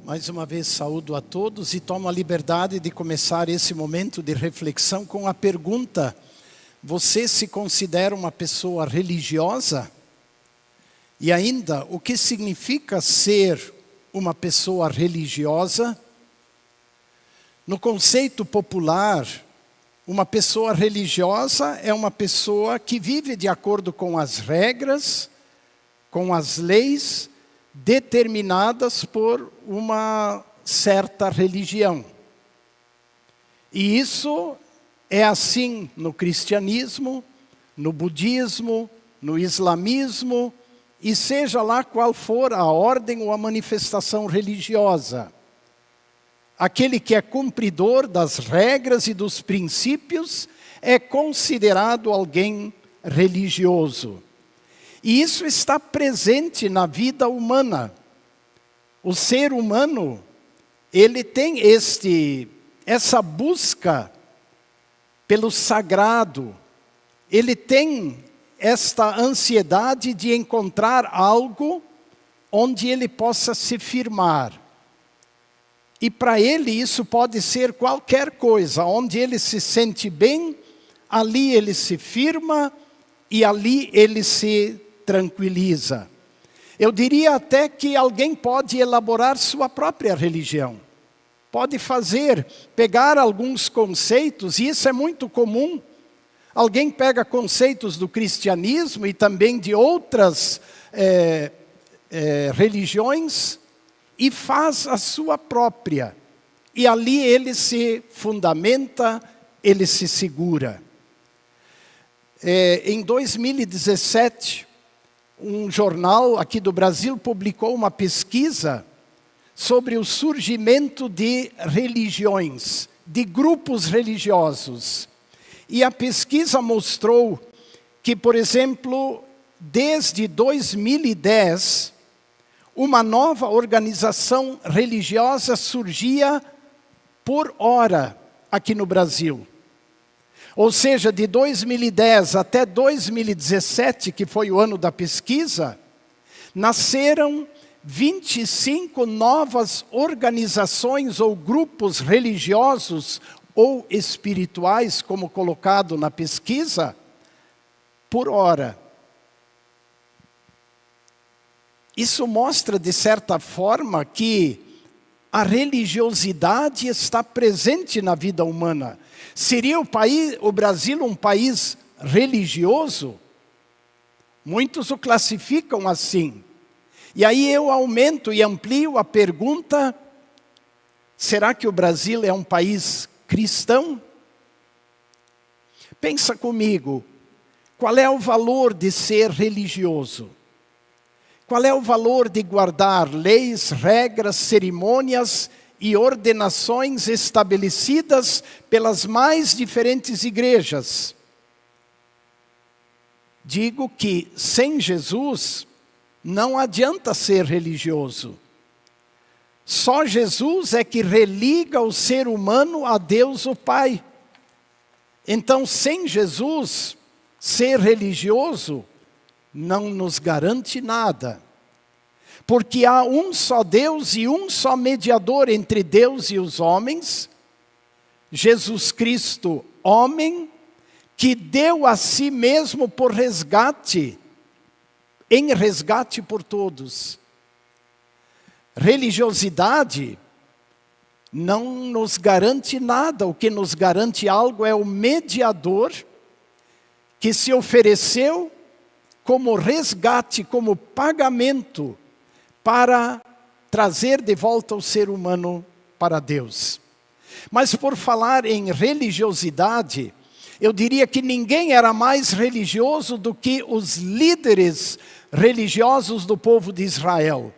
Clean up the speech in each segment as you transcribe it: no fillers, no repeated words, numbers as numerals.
Mais uma vez saúdo a todos e tomo a liberdade de começar esse momento de reflexão com a pergunta: você se considera uma pessoa religiosa? E ainda, o que significa ser uma pessoa religiosa? No conceito popular, uma pessoa religiosa é uma pessoa que vive de acordo com as regras, com as leis determinadas por uma certa religião. E isso é assim no cristianismo, no budismo, no islamismo, e seja lá qual for a ordem ou a manifestação religiosa. Aquele que é cumpridor das regras e dos princípios é considerado alguém religioso. E isso está presente na vida humana. O ser humano, ele tem essa busca pelo sagrado. Ele tem esta ansiedade de encontrar algo onde ele possa se firmar. E para ele isso pode ser qualquer coisa, onde ele se sente bem, ali ele se firma e ali ele se tranquiliza. Eu diria até que alguém pode elaborar sua própria religião. Pode pegar alguns conceitos, e isso é muito comum. Alguém pega conceitos do cristianismo e também de outras religiões e faz a sua própria. E ali ele se fundamenta, ele se segura. Em 2017, um jornal aqui do Brasil publicou uma pesquisa sobre o surgimento de religiões, de grupos religiosos. E a pesquisa mostrou que, por exemplo, desde 2010, uma nova organização religiosa surgia por hora aqui no Brasil. Ou seja, de 2010 até 2017, que foi o ano da pesquisa, nasceram 25 novas organizações ou grupos religiosos ou espirituais, como colocado na pesquisa, por hora. Isso mostra, de certa forma, que a religiosidade está presente na vida humana. Seria o Brasil um país religioso? Muitos o classificam assim. E aí eu aumento e amplio a pergunta: será que o Brasil é um país cristão? Pensa comigo, qual é o valor de ser religioso? Qual é o valor de guardar leis, regras, cerimônias e ordenações estabelecidas pelas mais diferentes igrejas? Digo que sem Jesus não adianta ser religioso. Só Jesus é que religa o ser humano a Deus o Pai. Então, sem Jesus, ser religioso não nos garante nada. Porque há um só Deus e um só mediador entre Deus e os homens, Jesus Cristo, homem, que deu a si mesmo por resgate, em resgate por todos. Religiosidade não nos garante nada. O que nos garante algo é o mediador que se ofereceu como resgate, como pagamento, para trazer de volta o ser humano para Deus. Mas por falar em religiosidade, eu diria que ninguém era mais religioso do que os líderes religiosos do povo de Israel.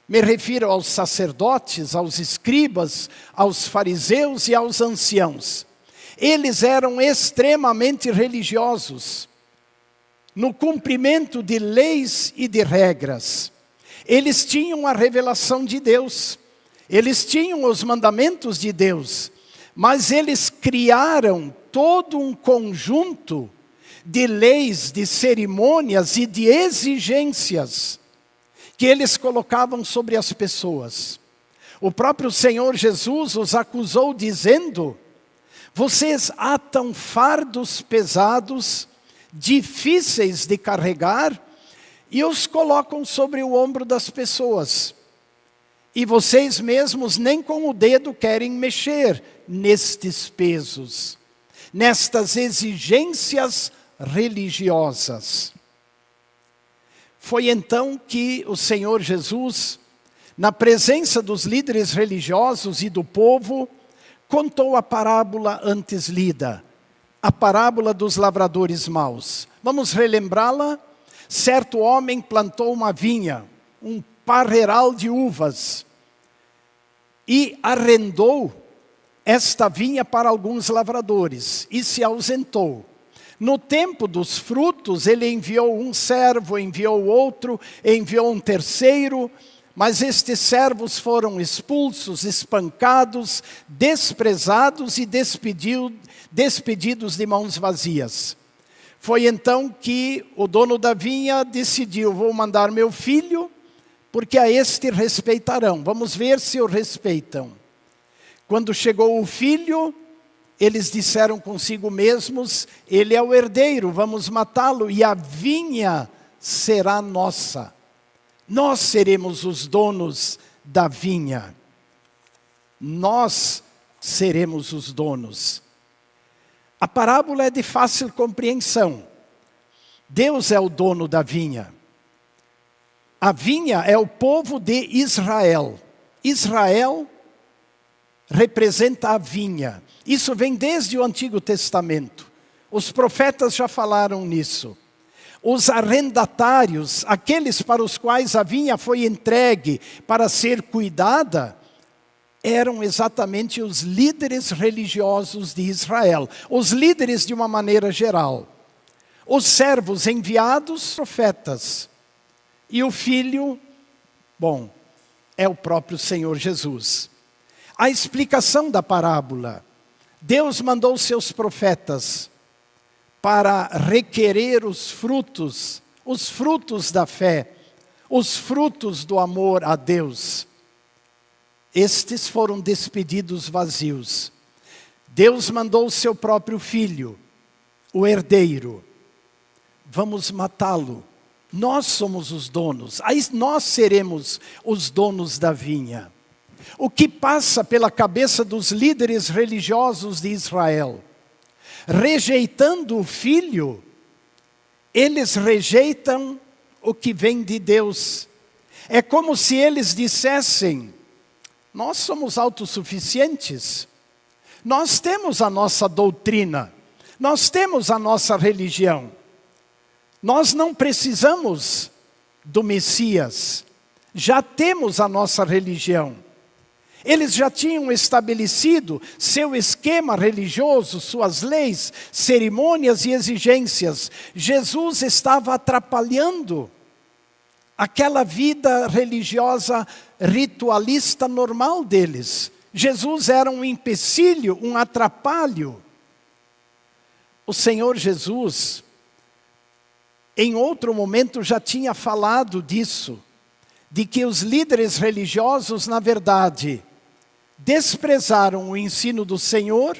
Me refiro aos sacerdotes, aos escribas, aos fariseus e aos anciãos. Eles eram extremamente religiosos no cumprimento de leis e de regras. Eles tinham a revelação de Deus, eles tinham os mandamentos de Deus, mas eles criaram todo um conjunto de leis, de cerimônias e de exigências que eles colocavam sobre as pessoas. O próprio Senhor Jesus os acusou dizendo: vocês atam fardos pesados, difíceis de carregar, e os colocam sobre o ombro das pessoas. E vocês mesmos nem com o dedo querem mexer nestes pesos, nestas exigências religiosas. Foi então que o Senhor Jesus, na presença dos líderes religiosos e do povo, contou a parábola antes lida, a parábola dos lavradores maus. Vamos relembrá-la? Certo homem plantou uma vinha, um parreiral de uvas, e arrendou esta vinha para alguns lavradores, e se ausentou. No tempo dos frutos, ele enviou um servo, enviou outro, enviou um terceiro, mas estes servos foram expulsos, espancados, desprezados e despedidos de mãos vazias. Foi então que o dono da vinha decidiu: vou mandar meu filho, porque a este respeitarão. Vamos ver se o respeitam. Quando chegou o filho, eles disseram consigo mesmos: ele é o herdeiro, vamos matá-lo e a vinha será nossa. Nós seremos os donos da vinha. Nós seremos os donos. A parábola é de fácil compreensão. Deus é o dono da vinha. A vinha é o povo de Israel. Israel representa a vinha. Isso vem desde o Antigo Testamento. Os profetas já falaram nisso. Os arrendatários, aqueles para os quais a vinha foi entregue para ser cuidada, eram exatamente os líderes religiosos de Israel. Os líderes de uma maneira geral. Os servos enviados, profetas. E o filho, bom, é o próprio Senhor Jesus. A explicação da parábola: Deus mandou seus profetas para requerer os frutos da fé, os frutos do amor a Deus. Estes foram despedidos vazios. Deus mandou o seu próprio filho, o herdeiro. Vamos matá-lo. Nós somos os donos, aí nós seremos os donos da vinha. O que passa pela cabeça dos líderes religiosos de Israel? Rejeitando o filho, eles rejeitam o que vem de Deus. É como se eles dissessem: nós somos autossuficientes, nós temos a nossa doutrina, nós temos a nossa religião, nós não precisamos do Messias, já temos a nossa religião. Eles já tinham estabelecido seu esquema religioso, suas leis, cerimônias e exigências. Jesus estava atrapalhando aquela vida religiosa ritualista normal deles. Jesus era um empecilho, um atrapalho. O Senhor Jesus, em outro momento, já tinha falado disso, de que os líderes religiosos, na verdade, desprezaram o ensino do Senhor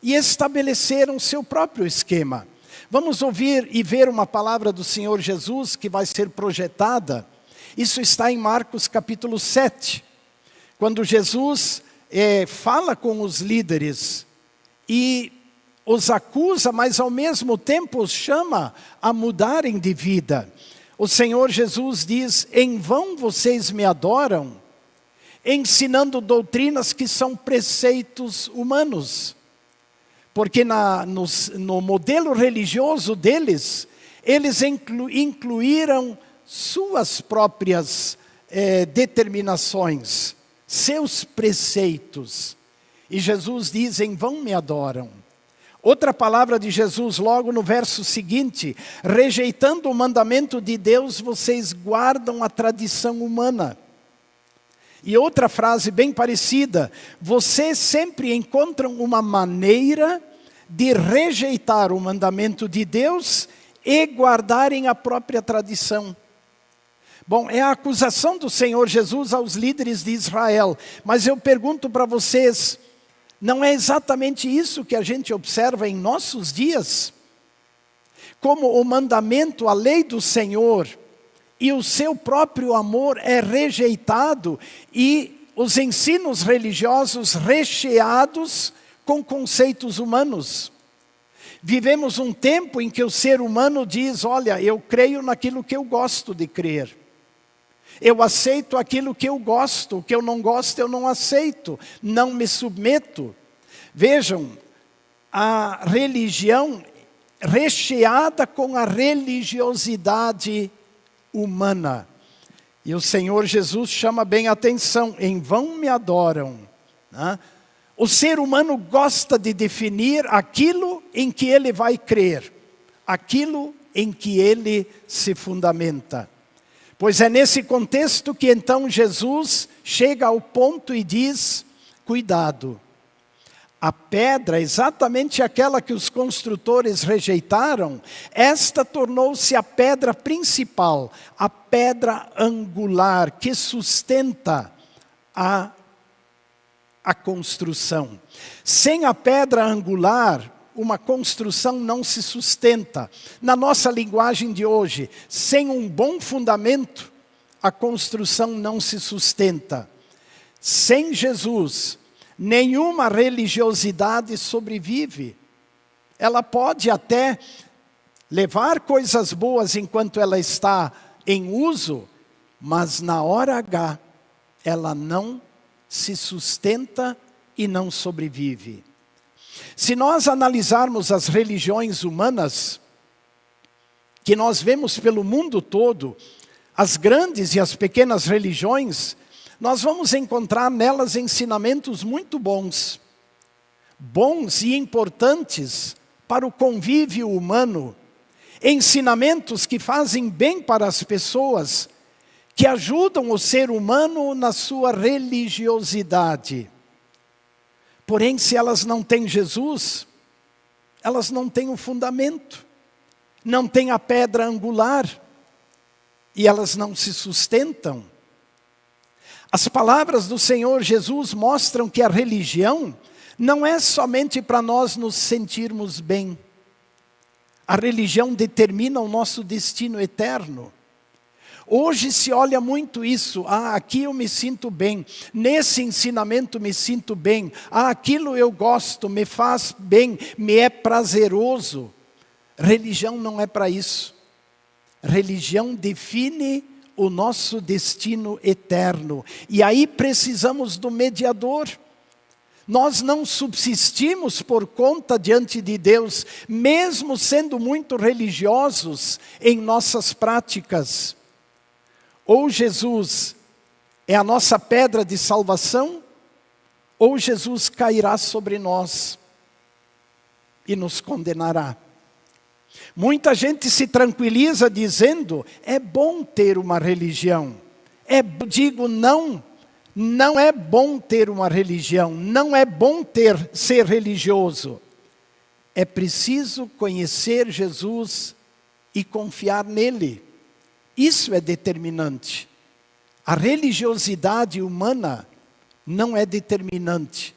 e estabeleceram seu próprio esquema. Vamos ouvir e ver uma palavra do Senhor Jesus que vai ser projetada. Isso está em Marcos capítulo 7, quando Jesus fala com os líderes e os acusa, mas ao mesmo tempo os chama a mudarem de vida. O Senhor Jesus diz: em vão vocês me adoram, ensinando doutrinas que são preceitos humanos. Porque no modelo religioso deles, eles incluíram suas próprias determinações, seus preceitos. E Jesus diz: em vão me adoram. Outra palavra de Jesus, logo no verso seguinte: rejeitando o mandamento de Deus, vocês guardam a tradição humana. E outra frase bem parecida: vocês sempre encontram uma maneira de rejeitar o mandamento de Deus e guardarem a própria tradição. Bom, é a acusação do Senhor Jesus aos líderes de Israel. Mas eu pergunto para vocês, não é exatamente isso que a gente observa em nossos dias? Como o mandamento, a lei do Senhor e o seu próprio amor é rejeitado e os ensinos religiosos recheados com conceitos humanos. Vivemos um tempo em que o ser humano diz, olha, eu creio naquilo que eu gosto de crer. Eu aceito aquilo que eu gosto, o que eu não gosto eu não aceito, não me submeto. Vejam, a religião recheada com a religiosidade humana. E o Senhor Jesus chama bem a atenção, em vão me adoram. Né? O ser humano gosta de definir aquilo em que ele vai crer, aquilo em que ele se fundamenta. Pois é nesse contexto que então Jesus chega ao ponto e diz, cuidado. A pedra, exatamente aquela que os construtores rejeitaram, esta tornou-se a pedra principal, a pedra angular que sustenta a construção. Sem a pedra angular, uma construção não se sustenta. Na nossa linguagem de hoje, sem um bom fundamento, a construção não se sustenta. Sem Jesus, nenhuma religiosidade sobrevive. Ela pode até levar coisas boas enquanto ela está em uso, mas na hora H, ela não se sustenta e não sobrevive. Se nós analisarmos as religiões humanas, que nós vemos pelo mundo todo, as grandes e as pequenas religiões, nós vamos encontrar nelas ensinamentos muito bons e importantes para o convívio humano, ensinamentos que fazem bem para as pessoas, que ajudam o ser humano na sua religiosidade. Porém, se elas não têm Jesus, elas não têm o fundamento, não têm a pedra angular, e elas não se sustentam. As palavras do Senhor Jesus mostram que a religião não é somente para nós nos sentirmos bem. A religião determina o nosso destino eterno. Hoje se olha muito isso, aqui eu me sinto bem, nesse ensinamento me sinto bem, aquilo eu gosto, me faz bem, me é prazeroso. Religião não é para isso. Religião define o nosso destino eterno. E aí precisamos do mediador. Nós não subsistimos por conta diante de Deus, mesmo sendo muito religiosos em nossas práticas. Ou Jesus é a nossa pedra de salvação, ou Jesus cairá sobre nós e nos condenará. Muita gente se tranquiliza dizendo, é bom ter uma religião. Não é bom ter uma religião, não é bom ser religioso. É preciso conhecer Jesus e confiar nele. Isso é determinante. A religiosidade humana não é determinante.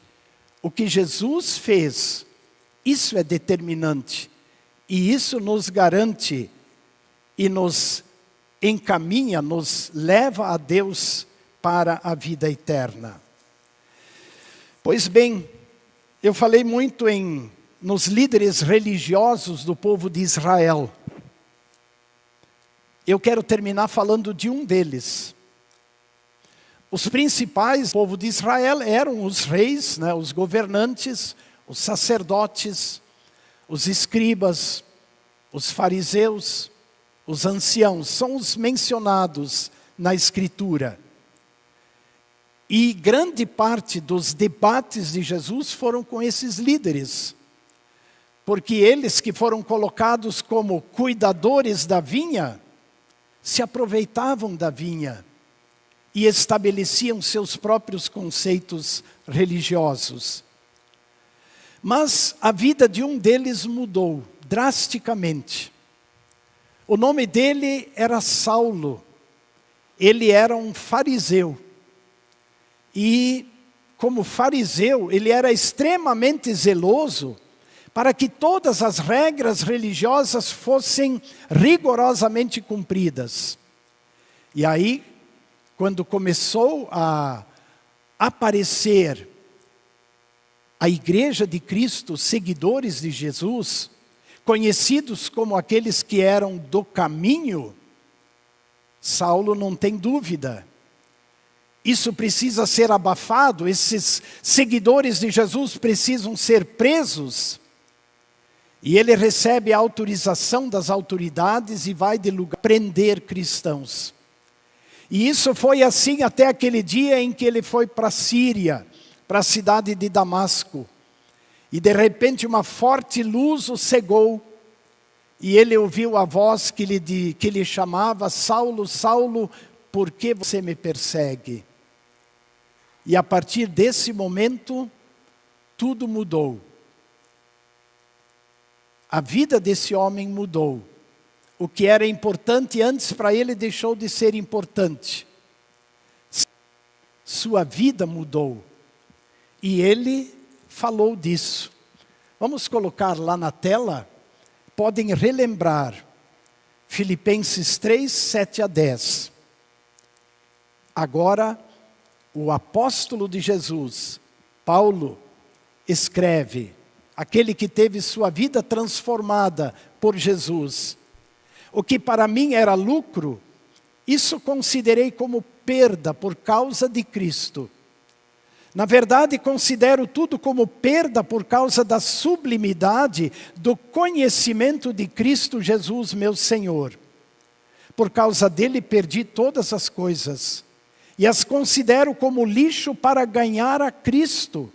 O que Jesus fez, isso é determinante. E isso nos garante e nos encaminha, nos leva a Deus para a vida eterna. Pois bem, eu falei muito nos líderes religiosos do povo de Israel. Eu quero terminar falando de um deles. Os principais do povo de Israel eram os reis, os governantes, os sacerdotes, os escribas, os fariseus, os anciãos, são os mencionados na Escritura. E grande parte dos debates de Jesus foram com esses líderes. Porque eles que foram colocados como cuidadores da vinha, se aproveitavam da vinha e estabeleciam seus próprios conceitos religiosos. Mas a vida de um deles mudou drasticamente. O nome dele era Saulo. ele era um fariseu. E, como fariseu, ele era extremamente zeloso para que todas as regras religiosas fossem rigorosamente cumpridas. E aí, quando começou a aparecer a Igreja de Cristo, seguidores de Jesus, conhecidos como aqueles que eram do caminho, Saulo não tem dúvida. Isso precisa ser abafado, esses seguidores de Jesus precisam ser presos. E ele recebe a autorização das autoridades e vai de lugar prender cristãos. E isso foi assim até aquele dia em que ele foi para a Síria, para a cidade de Damasco. E de repente uma forte luz o cegou. E ele ouviu a voz que lhe chamava: Saulo, Saulo, por que você me persegue? E a partir desse momento, tudo mudou. A vida desse homem mudou. O que era importante antes para ele deixou de ser importante. Sua vida mudou. E ele falou disso. Vamos colocar lá na tela. Podem relembrar. Filipenses 3, 7 a 10. Agora, o apóstolo de Jesus, Paulo, escreve, aquele que teve sua vida transformada por Jesus. O que para mim era lucro, isso considerei como perda por causa de Cristo. Na verdade, considero tudo como perda por causa da sublimidade do conhecimento de Cristo Jesus, meu Senhor. Por causa dele perdi todas as coisas, e as considero como lixo para ganhar a Cristo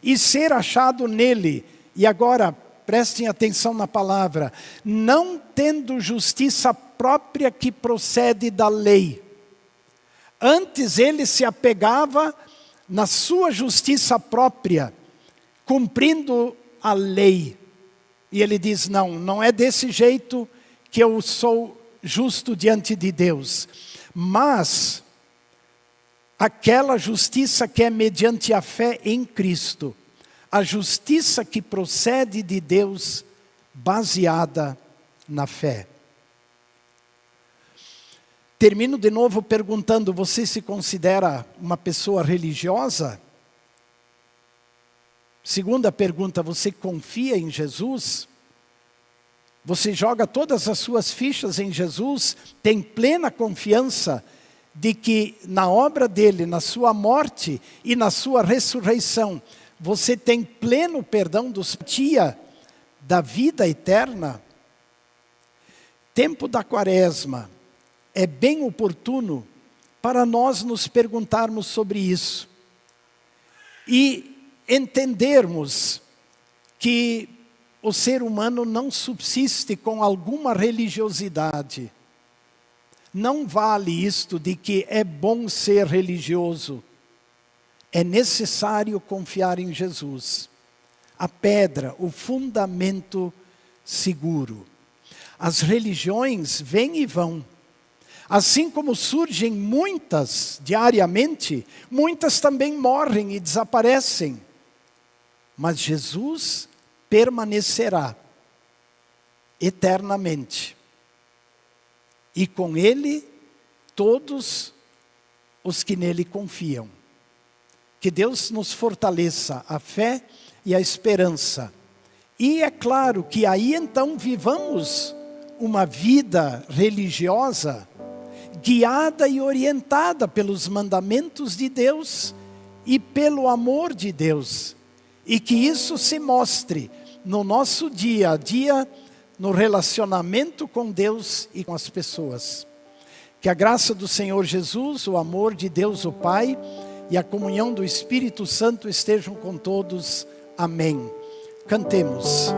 e ser achado nele. E agora, prestem atenção na palavra: não tendo justiça própria que procede da lei. Antes ele se apegava na sua justiça própria, cumprindo a lei. E ele diz: não é desse jeito que eu sou justo diante de Deus. Mas aquela justiça que é mediante a fé em Cristo, a justiça que procede de Deus, baseada na fé. Termino de novo perguntando: você se considera uma pessoa religiosa? Segunda pergunta: você confia em Jesus? Você joga todas as suas fichas em Jesus? Tem plena confiança de que na obra dele, na sua morte e na sua ressurreição, você tem pleno perdão dos pecados da vida eterna? Tempo da quaresma é bem oportuno para nós nos perguntarmos sobre isso e entendermos que o ser humano não subsiste com alguma religiosidade. Não vale isto de que é bom ser religioso. É necessário confiar em Jesus, a pedra, o fundamento seguro. As religiões vêm e vão. Assim como surgem muitas diariamente, muitas também morrem e desaparecem. Mas Jesus permanecerá eternamente. E com Ele, todos os que nele confiam. Que Deus nos fortaleça a fé e a esperança. E é claro que aí então vivamos uma vida religiosa guiada e orientada pelos mandamentos de Deus e pelo amor de Deus. E que isso se mostre no nosso dia a dia, no relacionamento com Deus e com as pessoas. Que a graça do Senhor Jesus, o amor de Deus o Pai e a comunhão do Espírito Santo estejam com todos. Amém. Cantemos.